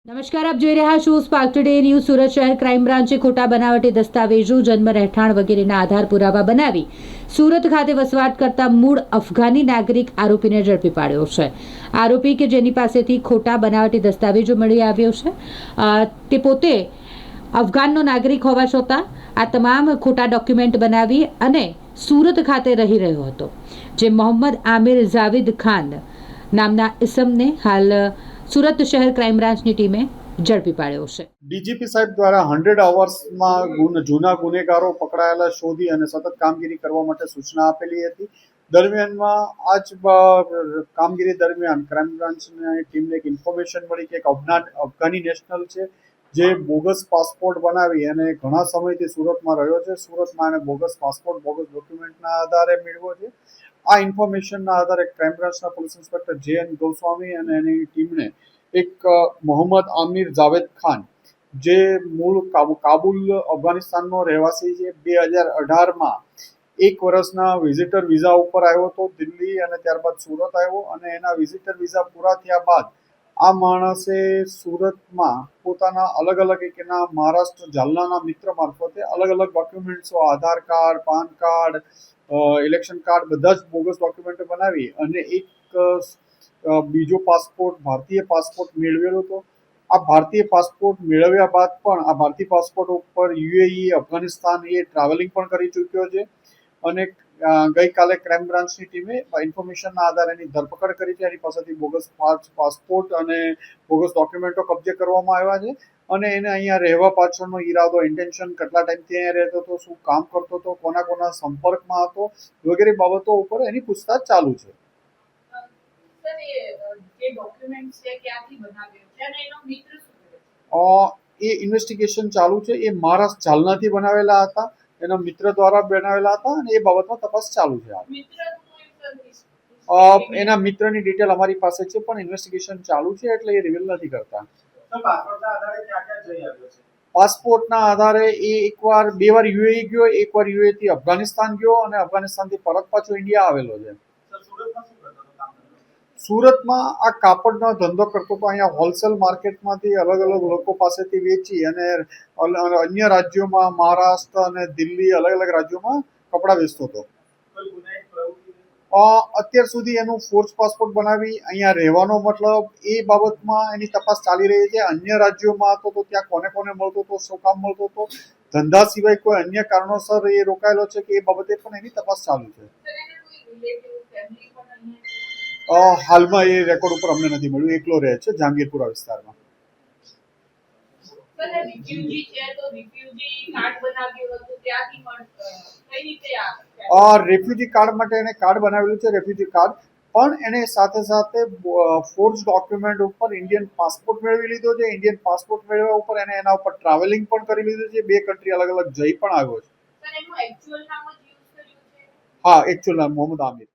નમસ્કાર, આપ જોઈ રહ્યા છો સ્પાર્ક ટુડે ન્યૂઝ. સુરત શહેર ક્રાઇમ બ્રાન્ચે ખોટા બનાવટી દસ્તાવેજો, જન્મ રહેઠાણ વગેરેના આધાર પુરાવા બનાવી સુરત ખાતે વસવાટ કરતા મૂળ અફઘાની નાગરિક આરોપીને ઝડપી પાડ્યો છે. આરોપી કે જેની પાસેથી ખોટા બનાવટી દસ્તાવેજો મળી આવ્યો છે, તે પોતે અફઘાનનો નાગરિક હોવા છતાં આ તમામ ખોટા ડોક્યુમેન્ટ બનાવી અને સુરત ખાતે રહી રહ્યો હતો. જે મોહમ્મદ આમિર જાવેદ ખાન નામના ઇસમને હાલ સુરત શહેર ક્રાઇમ બ્રાન્ચની ટીમે ઝડપી પાડ્યો છે. ડીજીપી સાહેબ દ્વારા 100 અવર્સમાં જૂના ગુનેગારો પકડાયેલા શોધી અને સતત કામગીરી કરવા માટે સૂચના આપેલી હતી. દરમિયાનમાં આ જ કામગીરી દરમિયાન ક્રાઇમ બ્રાન્ચની ટીમને એક ઇન્ફોર્મેશન મળી કે એક અફઘાની નેશનલ છે જે બોગસ પાસપોર્ટ બનાવી અને ઘણા સમયથી સુરતમાં રહ્યો છે. સુરતમાં એને બોગસ પાસપોર્ટ, બોગસ ડોક્યુમેન્ટના આધારે મેળવ્યો છે. આ ઇન્ફોર્મેશનના આધારે ક્રાઇમ બ્રાન્ચના પોલીસ ઇન્સ્પેક્ટર જે.એન. ગોસ્વામી અને એની ટીમને એક મોહમ્મદ આમિર જાવેદ ખાન, જે મૂળ કાબુલ અફઘાનિસ્તાનનો રહેવાસી છે, 2018માં 1 વર્ષના વિઝિટર વિઝા ઉપર આવ્યો હતો દિલ્હી અને ત્યારબાદ સુરત આવ્યો અને એના વિઝિટર વિઝા પૂરા થયા બાદ આ માણસે સુરતમાં પોતાના અલગ અલગ એક એના મહારાષ્ટ્ર જાલનાના મિત્ર મારફતે અલગ અલગ ડોક્યુમેન્ટ્સો, Aadhaar card, PAN card, election card, બધા જ બોગસ ડોક્યુમેન્ટો બનાવી અને એક બીજો પાસપોર્ટ, ભારતીય પાસપોર્ટ મેળવેલો હતો. આ ભારતીય પાસપોર્ટ મેળવ્યા બાદ પણ આ ભારતીય પાસપોર્ટ ઉપર યુએઈ, અફઘાનિસ્તાન એ ટ્રાવેલિંગ પણ કરી ચૂક્યો છે અને ગઈકાલે ક્રાઇમ બ્રાન્ચની ટીમે ઇન્ફોર્મેશનના આધારે એની ધરપકડ કરી છે. એની પાસેથી બોગસ પાસપોર્ટ અને બોગસ ડોક્યુમેન્ટો કબજે કરવામાં આવ્યા છે અને એને અહીંયા રહેવા પાછળનો ઈરાદો, ઇન્ટેન્શન, કેટલા ટાઈમથી અહીંયા રહેતો હતો, શું કામ કરતો હતો, કોના કોના સંપર્કમાં હતો વગેરે બાબતો ઉપર એની પૂછતાછ ચાલુ છે. એ ઇન્વેસ્ટિગેશન ચાલુ છે. એ મહારાષ્ટ્ર જાલનાથી બનાવેલા હતા, એના મિત્ર દ્વારા બનાવેલા હતા અને એ બાબતમાં તપાસ ચાલુ છે. એના મિત્રની ડિટેલ અમારી પાસે છે પણ ઇન્વેસ્ટિગેશન ચાલુ છે એટલે એ રિવીલ નથી કરતા. પાસપોર્ટના આધારે એ બે વાર યુએઈ ગયો, એકવાર યુએઈ થી અફઘાનિસ્તાન ગયો અને અફઘાનિસ્તાનથી પરત પાછો ઇન્ડિયા આવેલો છે. સુરતમાં આ કાપડનો ધંધો કરતો હતો. અહીંયા હોલસેલ માર્કેટમાંથી અલગ અલગ લોકો પાસેથી વેચી અને અન્ય રાજ્યોમાં, મહારાષ્ટ્ર અને દિલ્હી, અલગ અલગ રાજ્યોમાં કપડાં વેચતો હતો. અત્યાર સુધી એનું ફોર્સ પાસપોર્ટ બનાવી અહીંયા રહેવાનો મતલબ એ બાબતમાં એની તપાસ ચાલી રહી છે. અન્ય રાજ્યોમાં હતો તો ત્યાં કોને કોને મળતો હતો, શું કામ મળતો હતો, ધંધા સિવાય કોઈ અન્ય કારણોસર એ રોકાયેલો છે કે એ બાબતે પણ એની તપાસ ચાલુ છે. હાલમાં એ રેકોર્ડ ઉપર અમને નથી મળ્યું. એકલો રહે છે જહાંગીરપુરા વિસ્તારમાં. રેફ્યુજી કાર્ડ માટે એને કાર્ડ બનાવેલું છે, રેફ્યુજી કાર્ડ, પણ એને સાથે સાથે ફોર્જ ડોક્યુમેન્ટ ઉપર ઇન્ડિયન પાસપોર્ટ મેળવી લીધો છે. ઇન્ડિયન પાસપોર્ટ મેળવ્યા ઉપર એને એના ઉપર ટ્રાવેલિંગ પણ કરી લીધું છે. 2 કન્ટ્રી અલગ અલગ જઈ પણ આવ્યો છે. હા, એકચ્યુઅલ નામ મોહમ્મદ આમિર.